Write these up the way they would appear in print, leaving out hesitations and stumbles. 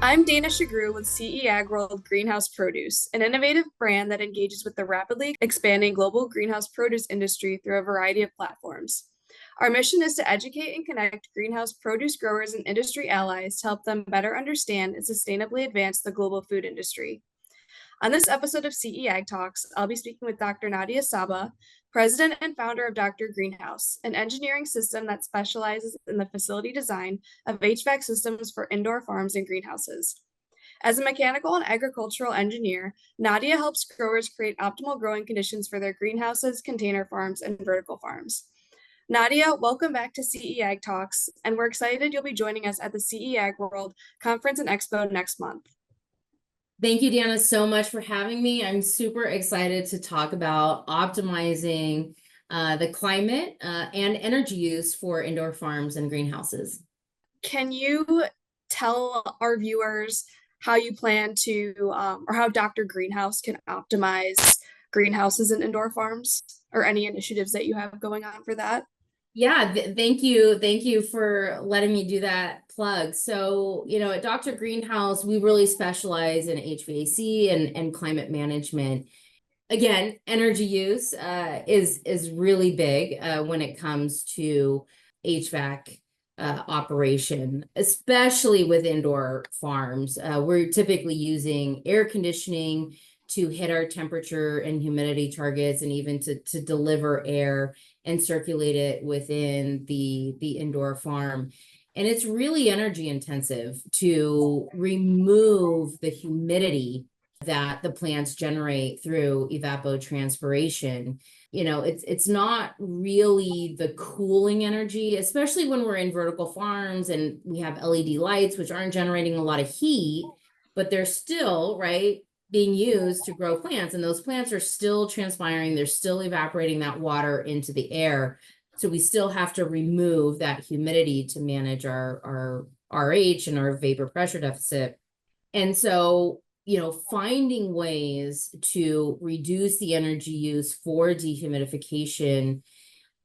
I'm Dana Shagru with CE World Greenhouse Produce, an innovative brand that engages with the rapidly expanding global greenhouse produce industry through a variety of platforms. Our mission is to educate and connect greenhouse produce growers and industry allies to help them better understand and sustainably advance the global food industry. On this episode of CE Ag Talks, I'll be speaking with Dr. Nadia Sabeh, president and founder of Dr. Greenhouse, an engineering system that specializes in the facility design of HVAC systems for indoor farms and greenhouses. As a mechanical and agricultural engineer, Nadia helps growers create optimal growing conditions for their greenhouses, container farms, and vertical farms. Nadia, welcome back to CE Ag Talks, and we're excited you'll be joining us at the CE Ag World Conference and Expo next month. Thank you, Deanna, so much for having me. I'm super excited to talk about optimizing the climate and energy use for indoor farms and greenhouses. Can you tell our viewers how you plan to, or how Dr. Greenhouse can optimize greenhouses and indoor farms, or any initiatives that you have going on for that? Yeah, thank you. Thank you for letting me do that plug. So, at Dr. Greenhouse, we really specialize in HVAC and climate management. Again, energy use is really big when it comes to HVAC operation, especially with indoor farms. We're typically using air conditioning to hit our temperature and humidity targets, and even to deliver air and circulate it within the indoor farm. And it's really energy intensive to remove the humidity that the plants generate through evapotranspiration. It's not really the cooling energy, especially when we're in vertical farms and we have LED lights, which aren't generating a lot of heat, but they're still, right, being used to grow plants. And those plants are still transpiring. They're still evaporating that water into the air. So we still have to remove that humidity to manage our RH and our vapor pressure deficit. And so, finding ways to reduce the energy use for dehumidification,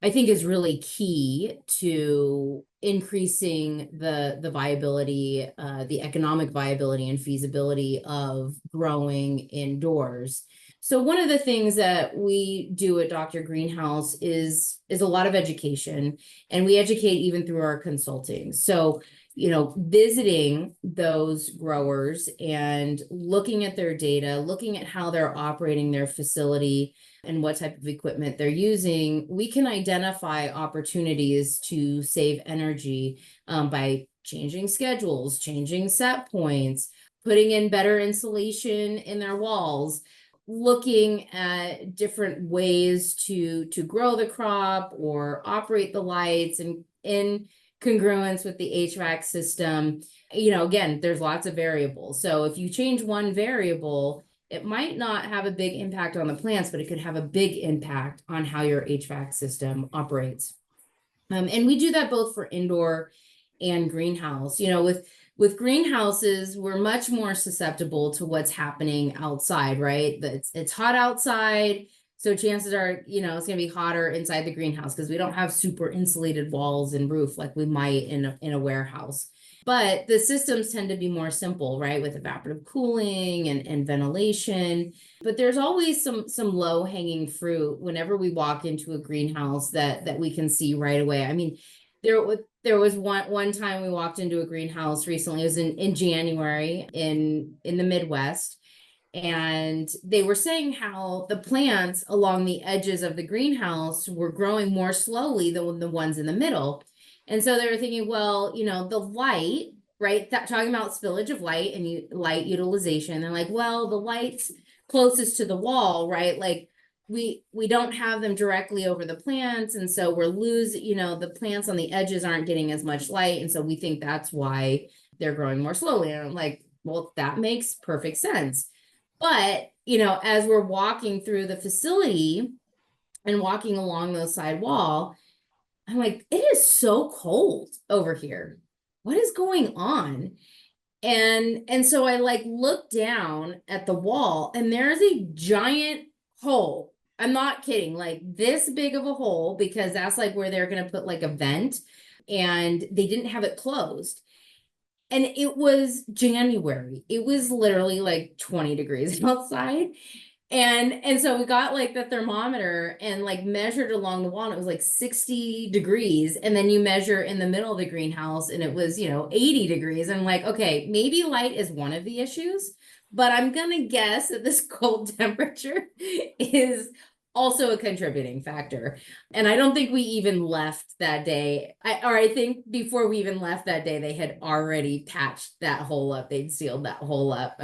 I think, is really key to increasing the viability, the economic viability and feasibility of growing indoors. So one of the things that we do at Dr. Greenhouse is a lot of education, and we educate even through our consulting. So, visiting those growers and looking at their data, looking at how they're operating their facility and what type of equipment they're using, we can identify opportunities to save energy by changing schedules, changing set points, putting in better insulation in their walls, looking at different ways to grow the crop or operate the lights and in congruence with the HVAC system. Again, there's lots of variables. So if you change one variable, it might not have a big impact on the plants, but it could have a big impact on how your HVAC system operates. And we do that both for indoor and greenhouse. With greenhouses, we're much more susceptible to what's happening outside, right? It's hot outside. So chances are, it's going to be hotter inside the greenhouse because we don't have super insulated walls and roof like we might in a warehouse. But the systems tend to be more simple, right? With evaporative cooling and ventilation. But there's always some low-hanging fruit whenever we walk into a greenhouse that we can see right away. I mean, there was one time we walked into a greenhouse recently. It was in January in the Midwest. And they were saying how the plants along the edges of the greenhouse were growing more slowly than the ones in the middle. And so they were thinking, well, the light, right? Talking about spillage of light and light utilization. They're like, well, the light's closest to the wall, right? Like we don't have them directly over the plants. And so we're losing, the plants on the edges aren't getting as much light. And so we think that's why they're growing more slowly. And I'm like, well, that makes perfect sense. But, as we're walking through the facility and walking along the side wall, I'm like, it is so cold over here. What is going on? And so I look down at the wall, and there's a giant hole. I'm not kidding, like this big of a hole, because that's where they're going to put a vent, and they didn't have it closed. And it was January. It was literally like 20 degrees outside. And so we got like the thermometer and like measured along the wall, and it was like 60 degrees. And then you measure in the middle of the greenhouse and it was, 80 degrees. And I'm like, okay, maybe light is one of the issues, but I'm gonna guess that this cold temperature is also a contributing factor. And I don't think we even left that day. I think before we even left that day, they had already patched that hole up. They'd sealed that hole up.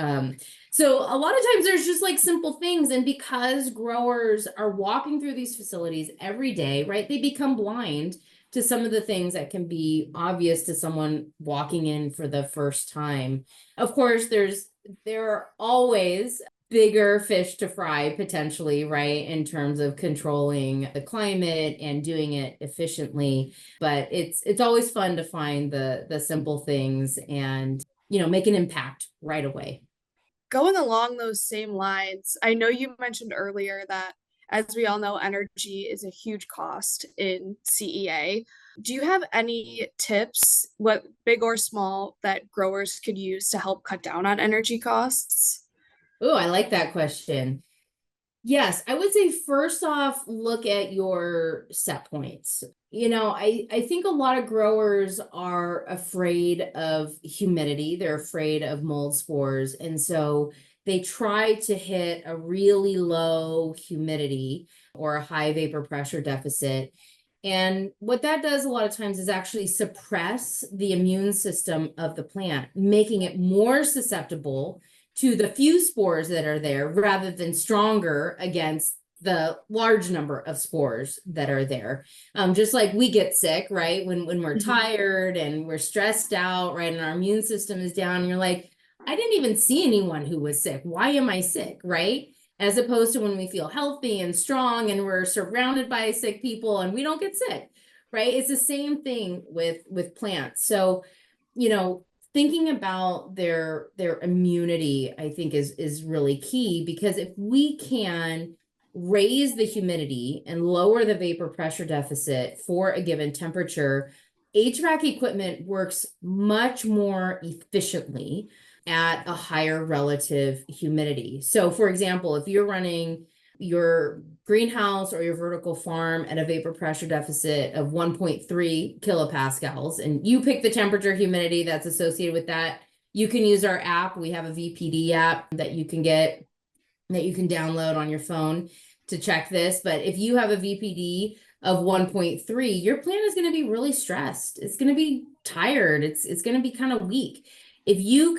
So a lot of times there's just like simple things. And because growers are walking through these facilities every day, right, they become blind to some of the things that can be obvious to someone walking in for the first time. Of course, there are always bigger fish to fry potentially, right, in terms of controlling the climate and doing it efficiently. But it's always fun to find the simple things and make an impact right away. Going along those same lines, I know you mentioned earlier that, as we all know, energy is a huge cost in CEA. Do you have any tips, what big or small, that growers could use to help cut down on energy costs? Oh, I like that question. Yes, I would say first off, look at your set points. I think a lot of growers are afraid of humidity. They're afraid of mold spores. And so they try to hit a really low humidity or a high vapor pressure deficit. And what that does a lot of times is actually suppress the immune system of the plant, making it more susceptible to the few spores that are there rather than stronger against the large number of spores that are there. Just like we get sick, right? When we're tired and we're stressed out, right? And our immune system is down, and you're like, I didn't even see anyone who was sick. Why am I sick, right? As opposed to when we feel healthy and strong and we're surrounded by sick people and we don't get sick, right? It's the same thing with plants. So, thinking about their immunity, I think is really key, because if we can raise the humidity and lower the vapor pressure deficit for a given temperature, HVAC equipment works much more efficiently at a higher relative humidity. So for example, if you're running your greenhouse or your vertical farm at a vapor pressure deficit of 1.3 kilopascals, and you pick the temperature humidity that's associated with that, you can use our app. We have a VPD app that you can download on your phone to check this. But if you have a VPD of 1.3, your plant is going to be really stressed. It's going to be tired. It's going to be kind of weak. If you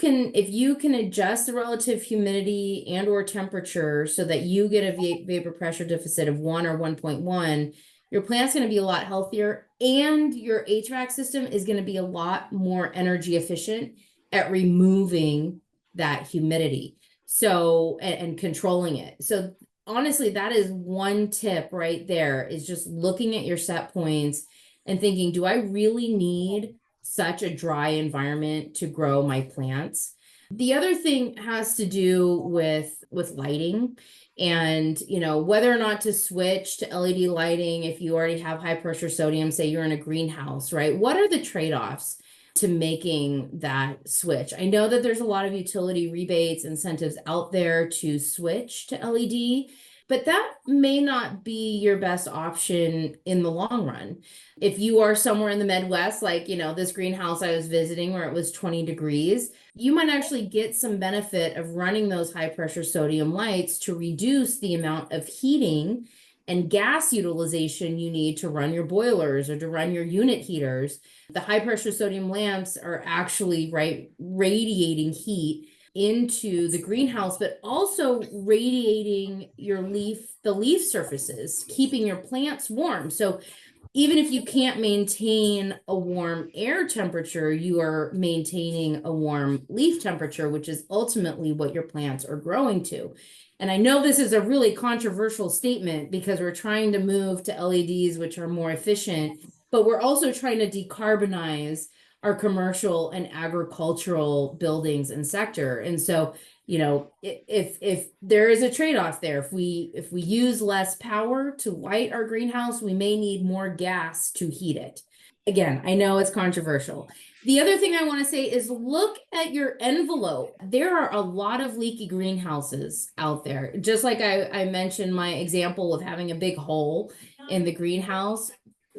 can adjust the relative humidity and or temperature so that you get a vapor pressure deficit of 1 or 1.1, your plant's going to be a lot healthier, and your HVAC system is going to be a lot more energy efficient at removing that humidity. So, and controlling it. So honestly, that is one tip right there, is just looking at your set points and thinking, do I really need such a dry environment to grow my plants? The other thing has to do with lighting, and whether or not to switch to LED lighting if you already have high pressure sodium, say you're in a greenhouse, right? What are the trade-offs to making that switch? I know that there's a lot of utility rebates, incentives out there to switch to LED, but that may not be your best option in the long run. If you are somewhere in the Midwest, like, this greenhouse I was visiting where it was 20 degrees, you might actually get some benefit of running those high pressure sodium lights to reduce the amount of heating and gas utilization you need to run your boilers or to run your unit heaters. The high pressure sodium lamps are actually, right, radiating heat into the greenhouse, but also radiating the leaf surfaces, keeping your plants warm. So even if you can't maintain a warm air temperature, you are maintaining a warm leaf temperature, which is ultimately what your plants are growing to. And I know this is a really controversial statement because we're trying to move to LEDs, which are more efficient, but we're also trying to decarbonize our commercial and agricultural buildings and sector. And so, if there is a trade-off there, if we use less power to light our greenhouse, we may need more gas to heat it. Again, I know it's controversial. The other thing I want to say is look at your envelope. There are a lot of leaky greenhouses out there. Just like I mentioned my example of having a big hole in the greenhouse.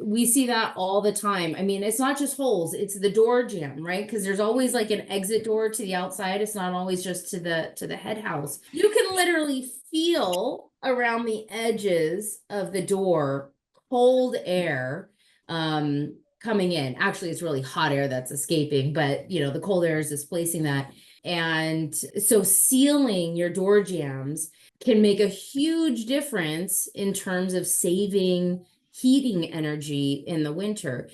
We see that all the time. I mean, it's not just holes, it's the door jamb, right? Because there's always like an exit door to the outside. It's not always just to the head house. You can literally feel around the edges of the door cold air coming in. Actually, it's really hot air that's escaping, but you know, the cold air is displacing that. And so sealing your door jambs can make a huge difference in terms of saving heating energy in the winter.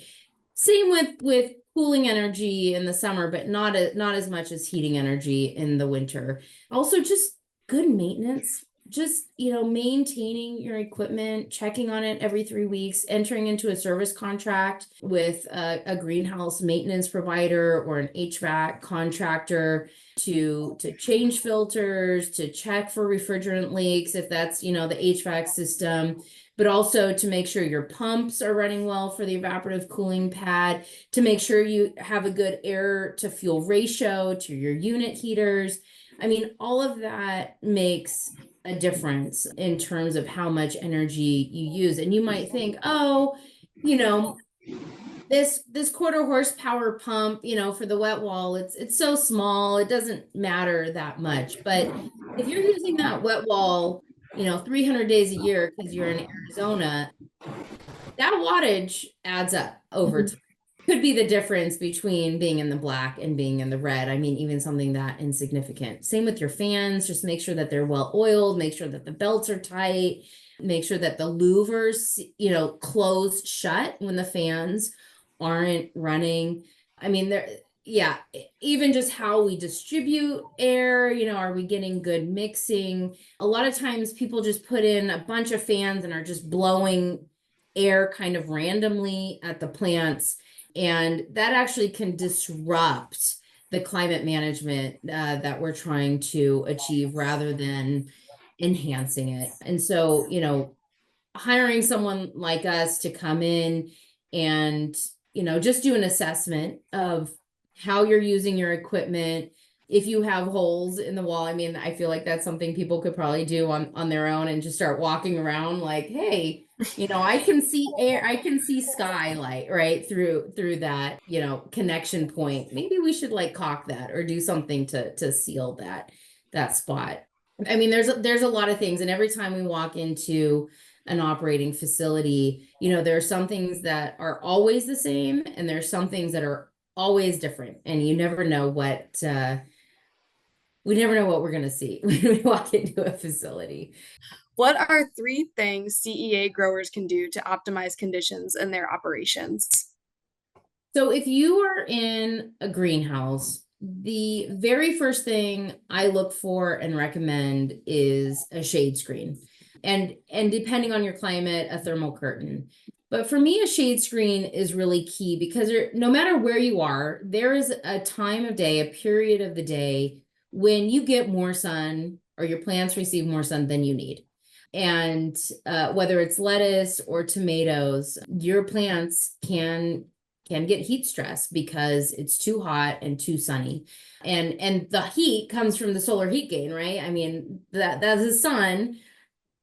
Same with cooling energy in the summer, but not as much as heating energy in the winter. Also, just good maintenance. Just, you know, maintaining your equipment, checking on it every 3 weeks, entering into a service contract with a greenhouse maintenance provider or an HVAC contractor to change filters, to check for refrigerant leaks if that's, you know, the HVAC system, but also to make sure your pumps are running well for the evaporative cooling pad, to make sure you have a good air to fuel ratio to your unit heaters. I mean, all of that makes a difference in terms of how much energy you use. And you might think, oh, you know, this quarter horsepower pump, you know, for the wet wall, it's so small, it doesn't matter that much. But if you're using that wet wall, you know, 300 days a year because you're in Arizona, that wattage adds up over time. Could be the difference between being in the black and being in the red. I mean, even something that insignificant. Same with your fans. Just make sure that they're well oiled, make sure that the belts are tight, make sure that the louvers, you know, close shut when the fans aren't running. I mean, yeah, even just how we distribute air, you know, are we getting good mixing? A lot of times people just put in a bunch of fans and are just blowing air kind of randomly at the plants. And that actually can disrupt the climate management that we're trying to achieve rather than enhancing it. And so, you know, hiring someone like us to come in and, you know, just do an assessment of how you're using your equipment. If you have holes in the wall, I mean, I feel like that's something people could probably do on their own and just start walking around like, hey, you know, I can see air, I can see skylight right through that, you know, connection point. Maybe we should like caulk that or do something to seal that spot. I mean, there's a lot of things, and every time we walk into an operating facility, you know, there are some things that are always the same, and there's some things that are always different, and you never know what we never know what we're going to see when we walk into a facility. What are 3 things CEA growers can do to optimize conditions in their operations? So if you are in a greenhouse, the very first thing I look for and recommend is a shade screen. And depending on your climate, a thermal curtain. But for me, a shade screen is really key because no matter where you are, there is a time of day, a period of the day when you get more sun or your plants receive more sun than you need. And whether it's lettuce or tomatoes, your plants can get heat stress because it's too hot and too sunny. And the heat comes from the solar heat gain, right? I mean, that's the sun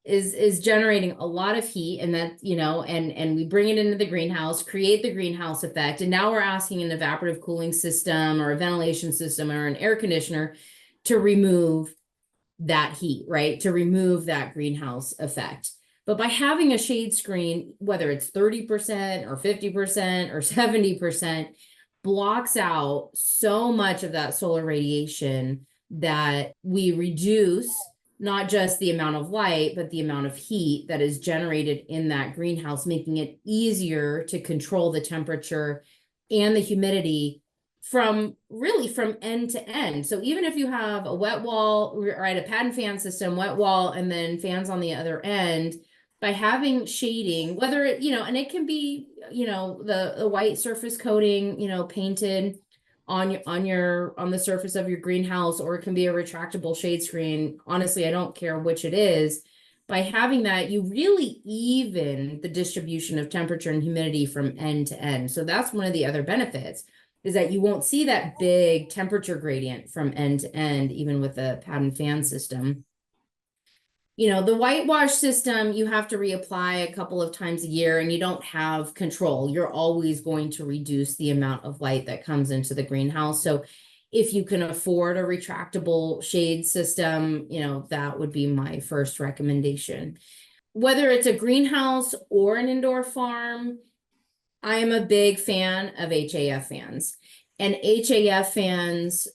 is generating a lot of heat, and that, you know, and we bring it into the greenhouse, create the greenhouse effect, and now we're asking an evaporative cooling system or a ventilation system or an air conditioner to remove that heat, right? To remove that greenhouse effect. But by having a shade screen, whether it's 30% or 50% or 70%, blocks out so much of that solar radiation that we reduce not just the amount of light, but the amount of heat that is generated in that greenhouse, making it easier to control the temperature and the humidity from end to end. So even if you have a wet wall, right, a pad and fan system, wet wall, and then fans on the other end, by having shading, whether it, you know, and it can be, you know, the white surface coating, you know, painted on the surface of your greenhouse, or it can be a retractable shade screen. Honestly, I don't care which it is, by having that, you really even the distribution of temperature and humidity from end to end. So that's one of the other benefits, is that you won't see that big temperature gradient from end to end, even with the pad and fan system. You know, the whitewash system, you have to reapply a couple of times a year and you don't have control. You're always going to reduce the amount of light that comes into the greenhouse. So if you can afford a retractable shade system, you know, that would be my first recommendation. Whether it's a greenhouse or an indoor farm, I am a big fan of HAF fans. And HAF fans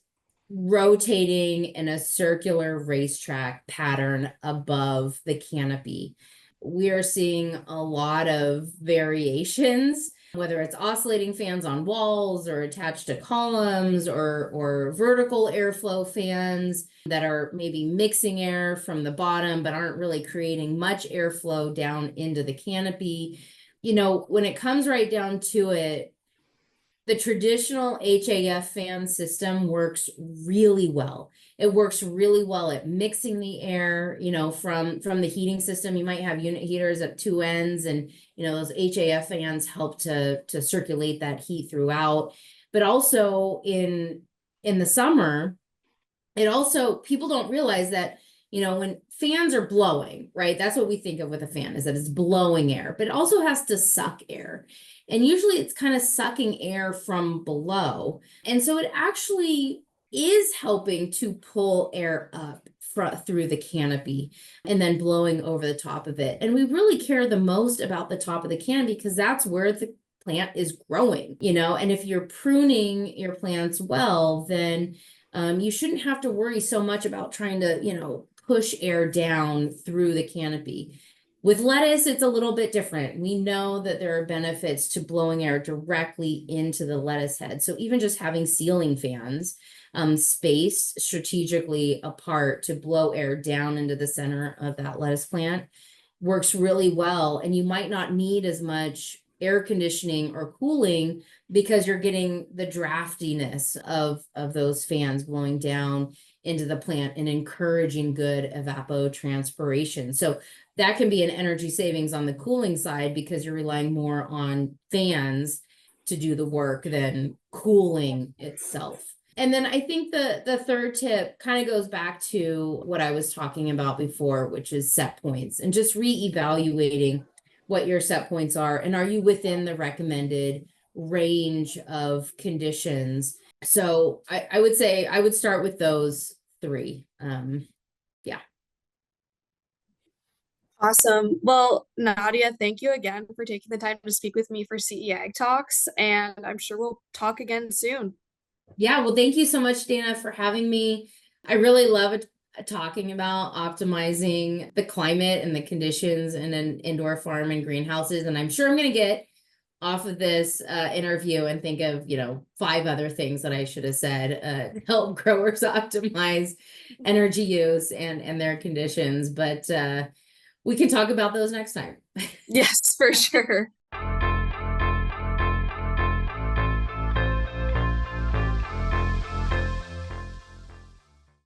rotating in a circular racetrack pattern above the canopy. We are seeing a lot of variations, whether it's oscillating fans on walls or attached to columns, or vertical airflow fans that are maybe mixing air from the bottom but aren't really creating much airflow down into the canopy. You know, when it comes right down to it, the traditional HAF fan system works really well. It works really well at mixing the air, you know, from the heating system. You might have unit heaters at two ends, and you know those HAF fans help to circulate that heat throughout. But also in the summer, it also, people don't realize that, you know, when fans are blowing, right? That's what we think of with a fan, is that it's blowing air, but it also has to suck air. And usually it's kind of sucking air from below. And so it actually is helping to pull air up through the canopy and then blowing over the top of it. And we really care the most about the top of the canopy because that's where the plant is growing, you know, and if you're pruning your plants well, then you shouldn't have to worry so much about trying to, you know, push air down through the canopy. With lettuce, it's a little bit different. We know that there are benefits to blowing air directly into the lettuce head. So even just having ceiling fans spaced strategically apart to blow air down into the center of that lettuce plant works really well. And you might not need as much air conditioning or cooling because you're getting the draftiness of those fans blowing down into the plant and encouraging good evapotranspiration. So that can be an energy savings on the cooling side because you're relying more on fans to do the work than cooling itself. And then I think the third tip kind of goes back to what I was talking about before, which is set points and just reevaluating what your set points are, and are you within the recommended range of conditions. So I would say I would start with those three. Yeah. Awesome. Well, Nadia, thank you again for taking the time to speak with me for CE Ag Talks, and I'm sure we'll talk again soon. Yeah, well, thank you so much, Dana, for having me. I really love it, talking about optimizing the climate and the conditions in an indoor farm and greenhouses. And I'm sure I'm going to get off of this interview and think of, you know, 5 other things that I should have said to help growers optimize energy use and their conditions. But we can talk about those next time. Yes, for sure.